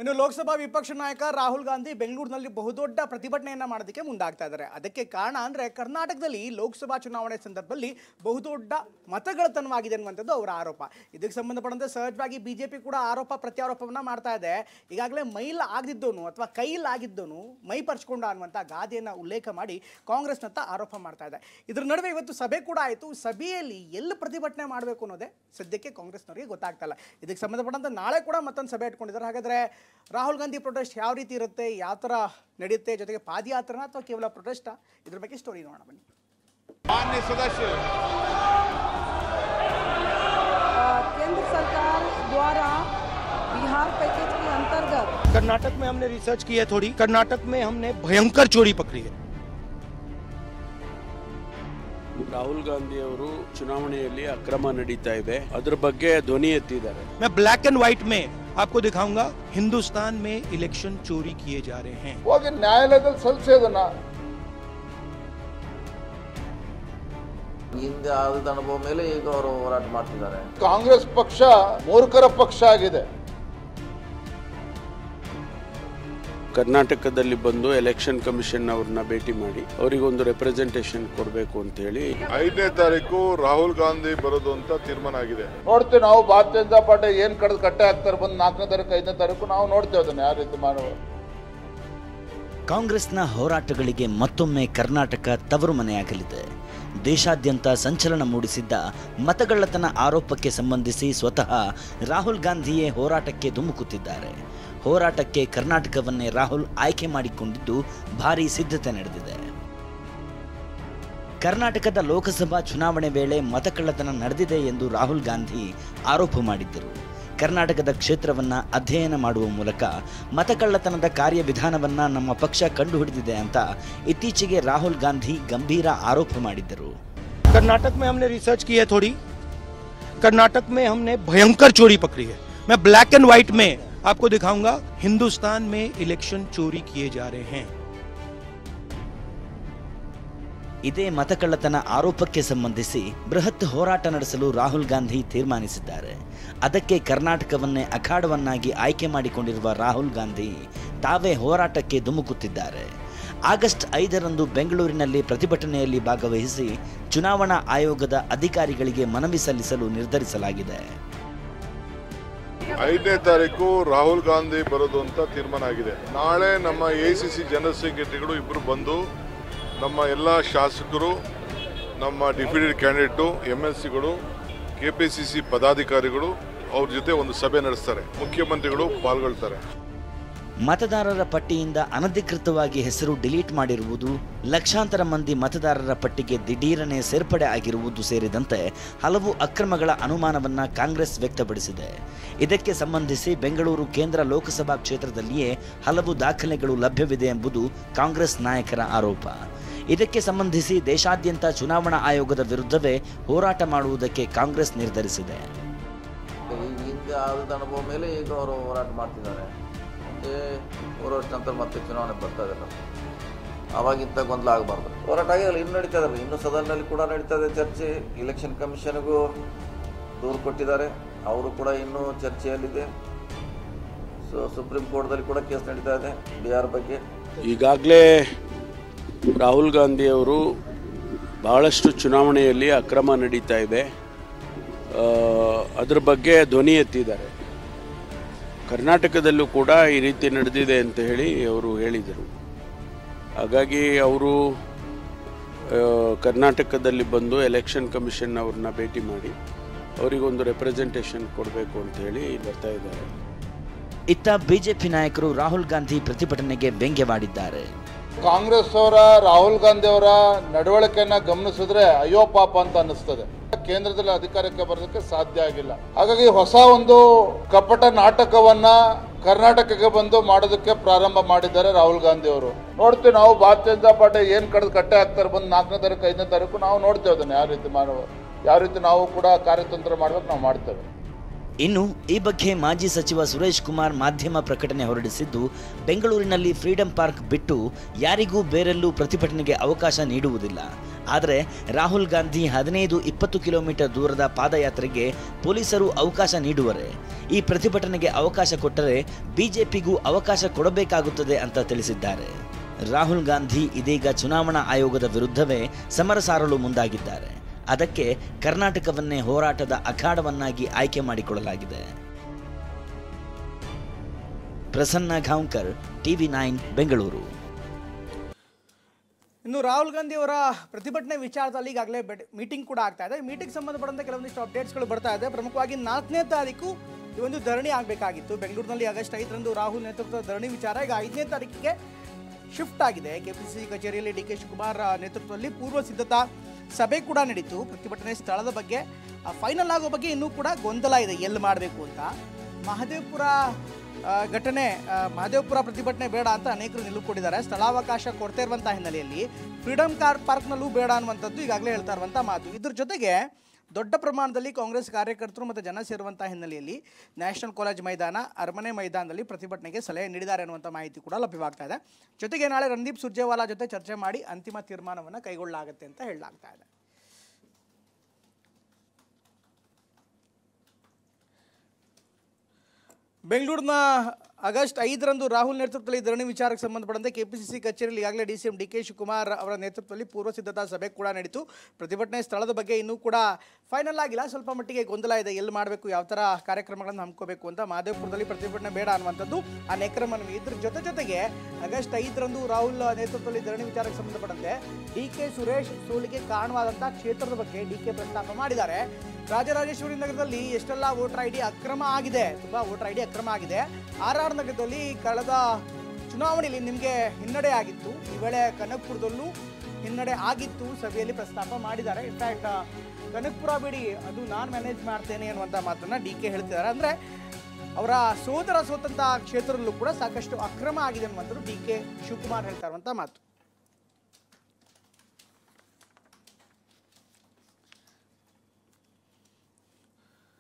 ಇನ್ನು ಲೋಕಸಭಾ ವಿಪಕ್ಷ ನಾಯಕ ರಾಹುಲ್ ಗಾಂಧಿ ಬೆಂಗಳೂರಿನಲ್ಲಿ ಬಹುದೊಡ್ಡ ಪ್ರತಿಭಟನೆಯನ್ನ ಮಾಡೋದಕ್ಕೆ ಮುಂದಾಗ್ತಾ ಇದ್ದಾರೆ. ಅದಕ್ಕೆ ಕಾರಣ ಅಂದ್ರೆ ಕರ್ನಾಟಕದಲ್ಲಿ ಲೋಕಸಭಾ ಚುನಾವಣೆ ಸಂದರ್ಭದಲ್ಲಿ ಬಹುದೊಡ್ಡ ಮತಗಳತನವಾಗಿದೆ ಅನ್ನುವಂಥದ್ದು ಅವರ ಆರೋಪ. ಇದಕ್ಕೆ ಸಂಬಂಧಪಟ್ಟಂತೆ ಸಹಜವಾಗಿ ಬಿಜೆಪಿ ಕೂಡ ಆರೋಪ ಪ್ರತ್ಯಾರೋಪವನ್ನ ಮಾಡ್ತಾ ಇದೆ. ಈಗಾಗಲೇ ಮೈಲ್ ಆಗದಿದ್ದವನು ಅಥವಾ ಕೈಲಾಗಿದ್ದವನು ಮೈ ಪರ್ಚ್ಕೊಂಡ ಅನ್ನುವಂಥ ಗಾದೆಯನ್ನು ಉಲ್ಲೇಖ ಮಾಡಿ ಕಾಂಗ್ರೆಸ್ನತ್ತ ಆರೋಪ ಮಾಡ್ತಾ ಇದೆ. ಇದರ ನಡುವೆ ಇವತ್ತು ಸಭೆ ಕೂಡ ಆಯಿತು. ಸಭೆಯಲ್ಲಿ ಎಲ್ಲಿ ಪ್ರತಿಭಟನೆ ಮಾಡಬೇಕು ಅನ್ನೋದೇ ಸದ್ಯಕ್ಕೆ ಕಾಂಗ್ರೆಸ್ನವರಿಗೆ ಗೊತ್ತಾಗ್ತಾ ಇಲ್ಲ. ಇದಕ್ಕೆ ಸಂಬಂಧಪಟ್ಟಂತೆ ನಾಳೆ ಕೂಡ ಮತ್ತೊಂದು ಸಭೆ ಇಟ್ಕೊಂಡಿದ್ದಾರೆ. ಹಾಗಾದರೆ ರಾಹುಲ್ ಗಾಂಧಿ ಪ್ರೊಟೆಸ್ಟ್ ಯಾವ ರೀತಿ ಇರುತ್ತೆ, ಯಾವ ಥರ ನಡೆಯುತ್ತೆ, ಜೊತೆಗೆ ಪಾದಯಾತ್ರನ ಅಥವಾ ಕೇವಲ ಪ್ರೊಟೆಸ್ಟಾ, ಇದ್ರ ಬಗ್ಗೆ ಸ್ಟೋರಿ ನೋಡೋಣ ಬನ್ನಿ. माननीय सदस्य केंद्र सरकार द्वारा बिहार पैकेज के अंतर्गत कर्नाटक में हमने रिसर्च की है थोड़ी। कर्नाटक में हमने भयंकर चोरी पकड़ी है। ರಾಹುಲ್ ಗಾಂಧಿ ಅವರು ಚುನಾವಣೆಯಲ್ಲಿ ಅಕ್ರಮ ನಡೀತಾ ಇದೆ, ಅದರ ಬಗ್ಗೆ ಧ್ವನಿ ಎತ್ತಿದ್ದಾರೆ. मैं ब्लैक एंड व्हाइट में आपको दिखाऊंगा, हिंदुस्तान में इलेक्शन चोरी किए जा रहे हैं. ಹೋಗಿ ನ್ಯಾಯಾಲಯದಲ್ಲಿ ಸಲ್ಲಿಸೋದನ್ನ ಹಿಂದೆ ಆದ ಅನುಭವ ಮೇಲೆ ಈಗ ಅವರು ಹೋರಾಟ ಮಾಡ್ತಿದ್ದಾರೆ. ಕಾಂಗ್ರೆಸ್ ಪಕ್ಷ ಮೂರ್ಖರ ಪಕ್ಷ ಆಗಿದೆ. ಕರ್ನಾಟಕದಲ್ಲಿ ಬಂದು ಎಲೆಕ್ಷನ್ ಕಮಿಷನ್ ಅವ್ರನ್ನ ಭೇಟಿ ಮಾಡಿ ಅವರಿಗೊಂದು ರೆಪ್ರೆಸೆಂಟೇಷನ್ ಕೊಡಬೇಕು ಅಂತ ಹೇಳಿ 5ನೇ ತಾರೀಕು ರಾಹುಲ್ ಗಾಂಧಿ ಬರೋದು ಅಂತ ತೀರ್ಮಾನ ಆಗಿದೆ. ನೋಡ್ತೀವಿ ನಾವು ಭಾರತೀಯ ಜನತಾ ಪಾರ್ಟಿ ಏನ್ ಕಡ್ದು ಕಟ್ಟೆ ಹಾಕ್ತಾರೆ ಬಂದು 4ನೇ ತಾರೀಕು 5ನೇ ತಾರೀಕು ನಾವು ನೋಡ್ತೇವೆ ಅದನ್ನ ಯಾವ ರೀತಿ ಮಾಡುವ. ಕಾಂಗ್ರೆಸ್ನ ಹೋರಾಟಗಳಿಗೆ ಮತ್ತೊಮ್ಮೆ ಕರ್ನಾಟಕ ತವರು ಮನೆಯಾಗಲಿದೆ. ದೇಶಾದ್ಯಂತ ಸಂಚಲನ ಮೂಡಿಸಿದ್ದ ಮತಗಳ್ಳತನ ಆರೋಪಕ್ಕೆ ಸಂಬಂಧಿಸಿ ಸ್ವತಃ ರಾಹುಲ್ ಗಾಂಧಿಯೇ ಹೋರಾಟಕ್ಕೆ ಧುಮುಕುತ್ತಿದ್ದಾರೆ. ಹೋರಾಟಕ್ಕೆ ಕರ್ನಾಟಕವನ್ನೇ ರಾಹುಲ್ ಆಯ್ಕೆ ಮಾಡಿಕೊಂಡಿದ್ದು ಭಾರೀ ಸಿದ್ಧತೆ ನಡೆದಿದೆ. ಕರ್ನಾಟಕದ ಲೋಕಸಭಾ ಚುನಾವಣೆ ವೇಳೆ ಮತಕಳ್ಳತನ ನಡೆದಿದೆ ಎಂದು ರಾಹುಲ್ ಗಾಂಧಿ ಆರೋಪ ಮಾಡಿದ್ದರು. ಕರ್ನಾಟಕದ ಕ್ಷೇತ್ರವನ್ನ ಅಧ್ಯಯನ ಮಾಡುವ ಮೂಲಕ ಮತಕಳ್ಳತನದ ಕಾರ್ಯವಿಧಾನವನ್ನ ನಮ್ಮ ಪಕ್ಷ ಕಂಡುಹಿಡಿದಿದೆ ಅಂತ ಇತ್ತೀಚೆಗೆ ರಾಹುಲ್ ಗಾಂಧಿ ಗಂಭೀರ ಆರೋಪ ಮಾಡಿದ್ದರು. कर्नाटक में हमने रिसर्च की है थोड़ी। कर्नाटक में हमने भयंकर चोरी पकड़ी है। मैं ब्लैक एंड व्हाइट में आपको दिखाऊंगा, हिंदुस्तान में इलेक्शन चोरी किए जा रहे हैं. ಇದೇ ಮತಕಳ್ಳತನ ಆರೋಪಕ್ಕೆ ಸಂಬಂಧಿಸಿ ಬೃಹತ್ ಹೋರಾಟ ನಡೆಸಲು ರಾಹುಲ್ ಗಾಂಧಿ ತೀರ್ಮಾನಿಸಿದ್ದಾರೆ. ಅದಕ್ಕೆ ಕರ್ನಾಟಕವನ್ನೇ ಅಖಾಡವನ್ನಾಗಿ ಆಯ್ಕೆ ಮಾಡಿಕೊಂಡಿರುವ ರಾಹುಲ್ ಗಾಂಧಿ ತಾವೇ ಹೋರಾಟಕ್ಕೆ ಧುಮುಕುತ್ತಿದ್ದಾರೆ. ಆಗಸ್ಟ್ 5ರಂದು ಬೆಂಗಳೂರಿನಲ್ಲಿ ಪ್ರತಿಭಟನೆಯಲ್ಲಿ ಭಾಗವಹಿಸಿ ಚುನಾವಣಾ ಆಯೋಗದ ಅಧಿಕಾರಿಗಳಿಗೆ ಮನವಿ ಸಲ್ಲಿಸಲು ನಿರ್ಧರಿಸಲಾಗಿದೆ. 5ನೇ ತಾರೀಕು ರಾಹುಲ್ ಗಾಂಧಿ ಬರೋದು ಅಂತ ತೀರ್ಮಾನ ಆಗಿದೆ. ನಾಳೆ ನಮ್ಮ AICC ಜನರಲ್ ಸೆಕ್ರೆಟರಿಗಳು ಇಬ್ಬರು ಬಂದು ನಮ್ಮ ಎಲ್ಲ ಶಾಸಕರು, ನಮ್ಮ ಡಿಪ್ಯೂಟೆಡ್ ಕ್ಯಾಂಡಿಡೇಟು, MLCಗಳು, KPCC ಪದಾಧಿಕಾರಿಗಳು ಅವ್ರ ಜೊತೆ ಒಂದು ಸಭೆ ನಡೆಸ್ತಾರೆ. ಮುಖ್ಯಮಂತ್ರಿಗಳು ಪಾಲ್ಗೊಳ್ತಾರೆ. ಮತದಾರರ ಪಟ್ಟಿಯಿಂದ ಅನಧಿಕೃತವಾಗಿ ಹೆಸರು ಡಿಲೀಟ್ ಮಾಡಿರುವುದು, ಲಕ್ಷಾಂತರ ಮಂದಿ ಮತದಾರರ ಪಟ್ಟಿಗೆ ದಿಢೀರನೆ ಸೇರ್ಪಡೆ ಆಗಿರುವುದು ಸೇರಿದಂತೆ ಹಲವು ಅಕ್ರಮಗಳ ಅನುಮಾನವನ್ನ ಕಾಂಗ್ರೆಸ್ ವ್ಯಕ್ತಪಡಿಸಿದೆ. ಇದಕ್ಕೆ ಸಂಬಂಧಿಸಿ ಬೆಂಗಳೂರು ಕೇಂದ್ರ ಲೋಕಸಭಾ ಕ್ಷೇತ್ರದಲ್ಲಿಯೇ ಹಲವು ದಾಖಲೆಗಳು ಲಭ್ಯವಿದೆ ಎಂಬುದು ಕಾಂಗ್ರೆಸ್ ನಾಯಕರ ಆರೋಪ. ಇದಕ್ಕೆ ಸಂಬಂಧಿಸಿ ದೇಶಾದ್ಯಂತ ಚುನಾವಣಾ ಆಯೋಗದ ವಿರುದ್ಧವೇ ಹೋರಾಟ ಮಾಡುವುದಕ್ಕೆ ಕಾಂಗ್ರೆಸ್ ನಿರ್ಧರಿಸಿದೆ. ಹಿಂದೆ ಆದ ಅನುಭವ ಮೇಲೆ ಈಗ ಅವರು ಹೋರಾಟ ಮಾಡ್ತಿದ್ದಾರೆ. ಮುಂದೆ 3 ವರ್ಷ ನಂತರ ಮತ್ತೆ ಚುನಾವಣೆ ಬರ್ತಾ ಇದೆ. ಅವಾಗಿಂತ ಗೊಂದಲ ಆಗಬಾರ್ದು. ಹೋರಾಟ ಆಗಿಲ್ಲ, ಇನ್ನೂ ನಡೀತಾ ಇದ್ದಾರೆ. ಇನ್ನೂ ಸದನದಲ್ಲಿ ಕೂಡ ನಡೀತಾ ಇದೆ ಚರ್ಚೆ. ಇಲೆಕ್ಷನ್ ಕಮಿಷನ್ಗೂ ದೂರು ಕೊಟ್ಟಿದ್ದಾರೆ, ಅವರು ಕೂಡ ಇನ್ನೂ ಚರ್ಚೆಯಲ್ಲಿದೆ. ಸುಪ್ರೀಂ ಕೋರ್ಟ್ದಲ್ಲಿ ಕೂಡ ಕೇಸ್ ನಡೀತಾ ಇದೆ ಬಿಹಾರ್ ಬಗ್ಗೆ. ಈಗಾಗಲೇ ರಾಹುಲ್ ಗಾಂಧಿ ಅವರು ಬಹಳಷ್ಟು ಚುನಾವಣೆಯಲ್ಲಿ ಅಕ್ರಮ ನಡೀತಾ ಇದೆ, ಅದರ ಬಗ್ಗೆ ಧ್ವನಿ ಎತ್ತಿದ್ದಾರೆ. ಕರ್ನಾಟಕದಲ್ಲೂ ಕೂಡ ಈ ರೀತಿ ನಡೆದಿದೆ ಅಂತ ಹೇಳಿ ಅವರು ಹೇಳಿದರು. ಹಾಗಾಗಿ ಅವರು ಕರ್ನಾಟಕದಲ್ಲಿ ಬಂದು ಎಲೆಕ್ಷನ್ ಕಮಿಷನ್ ಅವ್ರನ್ನ ಭೇಟಿ ಮಾಡಿ ಅವರಿಗೊಂದು ರೆಪ್ರೆಸೆಂಟೇಷನ್ ಕೊಡಬೇಕು ಅಂತ ಹೇಳಿ ಬರ್ತಾ ಇದ್ದಾರೆ. ಇತ್ತ ಬಿಜೆಪಿ ನಾಯಕರು ರಾಹುಲ್ ಗಾಂಧಿ ಪ್ರತಿಭಟನೆಗೆ ವ್ಯಂಗ್ಯವಾಡಿದ್ದಾರೆ. ಕಾಂಗ್ರೆಸ್ ಅವರ ರಾಹುಲ್ ಗಾಂಧಿ ಅವರ ನಡವಳಿಕೆಯನ್ನ ಗಮನಿಸಿದ್ರೆ ಅಯ್ಯೋ ಪಾಪ ಅಂತ ಅನ್ನಿಸ್ತದೆ. ಕೇಂದ್ರದಲ್ಲಿ ಅಧಿಕಾರಕ್ಕೆ ಬರೋದಕ್ಕೆ ಸಾಧ್ಯ ಆಗಿಲ್ಲ. ಹಾಗಾಗಿ ಹೊಸ ಒಂದು ಕಪಟ ನಾಟಕವನ್ನ ಕರ್ನಾಟಕಕ್ಕೆ ಬಂದು ಮಾಡೋದಕ್ಕೆ ಪ್ರಾರಂಭ ಮಾಡಿದ್ದಾರೆ ರಾಹುಲ್ ಗಾಂಧಿ ಅವರು. ನೋಡ್ತೀವಿ ನಾವು ಭಾರತೀಯ ಜನತಾ ಪಾರ್ಟಿ ಏನ್ ಕಡ್ದು ಕಟ್ಟೆ ಹಾಕ್ತಾರೆ ಬಂದು 4ನೇ ತಾರೀಕು 5ನೇ ತಾರೀಕು ನಾವು ನೋಡ್ತೇವೆ ಅದನ್ನ ಯಾವ ರೀತಿ ಮಾಡುವ, ಯಾವ ರೀತಿ ನಾವು ಕೂಡ ಕಾರ್ಯತಂತ್ರ ಮಾಡ್ಬೇಕು ನಾವು ಮಾಡ್ತೇವೆ. ಇನ್ನು ಈ ಬಗ್ಗೆ ಮಾಜಿ ಸಚಿವ ಸುರೇಶ್ ಕುಮಾರ್ ಮಾಧ್ಯಮ ಪ್ರಕಟಣೆ ಹೊರಡಿಸಿದ್ದು, ಬೆಂಗಳೂರಿನಲ್ಲಿ ಫ್ರೀಡಂ ಪಾರ್ಕ್ ಬಿಟ್ಟು ಯಾರಿಗೂ ಬೇರೆಲ್ಲೂ ಪ್ರತಿಭಟನೆಗೆ ಅವಕಾಶ ನೀಡುವುದಿಲ್ಲ. ಆದರೆ ರಾಹುಲ್ ಗಾಂಧಿ 15-20 ಕಿಲೋಮೀಟರ್ ದೂರದ ಪಾದಯಾತ್ರೆಗೆ ಪೊಲೀಸರು ಅವಕಾಶ ನೀಡುವರೆ. ಈ ಪ್ರತಿಭಟನೆಗೆ ಅವಕಾಶ ಕೊಟ್ಟರೆ ಬಿಜೆಪಿಗೂ ಅವಕಾಶ ಕೊಡಬೇಕಾಗುತ್ತದೆ ಅಂತ ತಿಳಿಸಿದ್ದಾರೆ. ರಾಹುಲ್ ಗಾಂಧಿ ಇದೀಗ ಚುನಾವಣಾ ಆಯೋಗದ ವಿರುದ್ಧವೇ ಸಮರ ಸಾರಲು ಮುಂದಾಗಿದ್ದಾರೆ. ಅದಕ್ಕೆ ಕರ್ನಾಟಕವನ್ನೇ ಹೋರಾಟದ ಅಖಾಡವನ್ನಾಗಿ ಆಯ್ಕೆ ಮಾಡಿಕೊಳ್ಳಲಾಗಿದೆ. ಪ್ರಸನ್ನ ಗಾಂವ್ಕರ್, TV9 ಬೆಂಗಳೂರು. ಇನ್ನು ರಾಹುಲ್ ಗಾಂಧಿ ಅವರ ಪ್ರತಿಭಟನೆ ವಿಚಾರದಲ್ಲಿ ಈಗಾಗಲೇ ಮೀಟಿಂಗ್ ಕೂಡ ಆಗ್ತಾ ಇದೆ. ಮೀಟಿಂಗ್ ಸಂಬಂಧಪಟ್ಟಂತೆ ಕೆಲವೊಂದಿಷ್ಟು ಅಪ್ಡೇಟ್ಸ್ಗಳು ಬರ್ತಾ ಇದೆ. ಪ್ರಮುಖವಾಗಿ 4ನೇ ತಾರೀಕು ಈ ಒಂದು ಧರಣಿ ಆಗಬೇಕಾಗಿತ್ತು. ಬೆಂಗಳೂರಿನಲ್ಲಿ ಆಗಸ್ಟ್ 5ರಂದು ರಾಹುಲ್ ನೇತೃತ್ವದ ಧರಣಿ ವಿಚಾರ ಈಗ 5ನೇ ತಾರೀಕಿಗೆ ಶಿಫ್ಟ್ ಆಗಿದೆ. ಕೆಪಿಸಿಸಿ ಕಚೇರಿಯಲ್ಲಿ DK ಶಿವಕುಮಾರ್ ನೇತೃತ್ವದಲ್ಲಿ ಪೂರ್ವ ಸಿದ್ಧತಾ ಸಭೆ ಕೂಡ ನಡೀತು. ಪ್ರತಿಭಟನೆ ಸ್ಥಳದ ಬಗ್ಗೆ ಫೈನಲ್ ಆಗೋ ಬಗ್ಗೆ ಇನ್ನೂ ಕೂಡ ಗೊಂದಲ ಇದೆ, ಎಲ್ಲಿ ಮಾಡಬೇಕು ಅಂತ. ಮಹದೇವಪುರ ಪ್ರತಿಭಟನೆ ಬೇಡ ಅಂತ ಅನೇಕರು ನಿಲುವು ಕೊಟ್ಟಿದ್ದಾರೆ. ಸ್ಥಳಾವಕಾಶ ಕೊಡ್ತಾ ಇರುವಂಥ ಹಿನ್ನೆಲೆಯಲ್ಲಿ ಫ್ರೀಡಂ ಪಾರ್ಕ್ನಲ್ಲೂ ಬೇಡ ಅನ್ನುವಂಥದ್ದು ಈಗಾಗಲೇ ಹೇಳ್ತಾ ಇರುವಂಥ ಮಾತು. ಇದ್ರ ಜೊತೆಗೆ ದೊಡ್ಡ ಪ್ರಮಾಣದಲ್ಲಿ ಕಾಂಗ್ರೆಸ್ ಕಾರ್ಯಕರ್ತರು ಮತ್ತು ಜನ ಸೇರುವಂಥ ಹಿನ್ನೆಲೆಯಲ್ಲಿ ನ್ಯಾಷನಲ್ ಕಾಲೇಜ್ ಮೈದಾನ, ಅರಮನೆ ಮೈದಾನದಲ್ಲಿ ಪ್ರತಿಭಟನೆಗೆ ಸಲಹೆ ನೀಡಿದ್ದಾರೆ ಅನ್ನುವಂಥ ಮಾಹಿತಿ ಕೂಡ ಲಭ್ಯವಾಗ್ತಾ ಇದೆ. ಜೊತೆಗೆ ನಾಳೆ ರಣದೀಪ್ ಸುರ್ಜೇವಾಲಾ ಜೊತೆ ಚರ್ಚೆ ಮಾಡಿ ಅಂತಿಮ ತೀರ್ಮಾನವನ್ನು ಕೈಗೊಳ್ಳಲಾಗುತ್ತೆ ಅಂತ ಹೇಳಲಾಗ್ತಾ ಇದೆ. ಬೆಂಗಳೂರಿನ ಆಗಸ್ಟ್ 5ರಂದು ರಾಹುಲ್ ನೇತೃತ್ವದಲ್ಲಿ ಧರಣಿ ವಿಚಾರಕ್ಕೆ ಸಂಬಂಧಪಟ್ಟಂತೆ ಕೆಪಿಸಿಸಿ ಕಚೇರಿಯಲ್ಲಿ ಈಗಾಗಲೇ DCM DK ಶಿವಕುಮಾರ್ ಅವರ ನೇತೃತ್ವದಲ್ಲಿ ಪೂರ್ವ ಸಿದ್ಧತಾ ಸಭೆ ಕೂಡ ನಡೀತು. ಪ್ರತಿಭಟನೆ ಸ್ಥಳದ ಬಗ್ಗೆ ಇನ್ನೂ ಕೂಡ ಫೈನಲ್ ಆಗಿಲ್ಲ, ಸ್ವಲ್ಪ ಮಟ್ಟಿಗೆ ಗೊಂದಲ ಇದೆ, ಎಲ್ಲಿ ಮಾಡಬೇಕು, ಯಾವ ಥರ ಕಾರ್ಯಕ್ರಮಗಳನ್ನು ಹಮ್ಮಿಕೋಬೇಕು ಅಂತ. ಮಹದೇವಪುರದಲ್ಲಿ ಪ್ರತಿಭಟನೆ ಬೇಡ ಅನ್ನುವಂಥದ್ದು ಆ ನೇಕರ ಮನವಿ. ಇದ್ರ ಜೊತೆಗೆ ಆಗಸ್ಟ್ 5ರಂದು ರಾಹುಲ್ ನೇತೃತ್ವದಲ್ಲಿ ಧರಣಿ ವಿಚಾರಕ್ಕೆ ಸಂಬಂಧಪಟ್ಟಂತೆ DK ಸುರೇಶ್ ಸೋಲಿಗೆ ಕಾರಣವಾದಂಥ ಕ್ಷೇತ್ರದ ಬಗ್ಗೆ DK ಪ್ರಸ್ತಾಪ ಮಾಡಿದ್ದಾರೆ. ರಾಜರಾಜೇಶ್ವರಿ ನಗರದಲ್ಲಿ ಎಷ್ಟೆಲ್ಲ ವೋಟರ್ ID ಅಕ್ರಮ ಆಗಿದೆ, ತುಂಬ ವೋಟರ್ ID ಅಕ್ರಮ ಆಗಿದೆ. RR ನಗರದಲ್ಲಿ ಕಳೆದ ಚುನಾವಣೆಯಲ್ಲಿ ನಿಮಗೆ ಹಿನ್ನಡೆ ಆಗಿತ್ತು, ಈ ವೇಳೆ ಕನಕಪುರದಲ್ಲೂ ಹಿನ್ನಡೆ ಆಗಿತ್ತು, ಸಭೆಯಲ್ಲಿ ಪ್ರಸ್ತಾಪ ಮಾಡಿದ್ದಾರೆ. ಇನ್ಫ್ಯಾಕ್ಟ್ ಕನಕಪುರ ಬಿಡಿ, ಅದು ನಾನು ಮ್ಯಾನೇಜ್ ಮಾಡ್ತೇನೆ ಅನ್ನುವಂಥ ಮಾತನ್ನು DK ಹೇಳ್ತಿದ್ದಾರೆ. ಅಂದರೆ ಅವರ ಸೋತಂಥ ಕ್ಷೇತ್ರದಲ್ಲೂ ಕೂಡ ಸಾಕಷ್ಟು ಅಕ್ರಮ ಆಗಿದೆ ಅನ್ನುವಂಥದ್ದು DK ಶಿವಕುಮಾರ್ ಹೇಳ್ತಾ ಇರುವಂಥ ಮಾತು.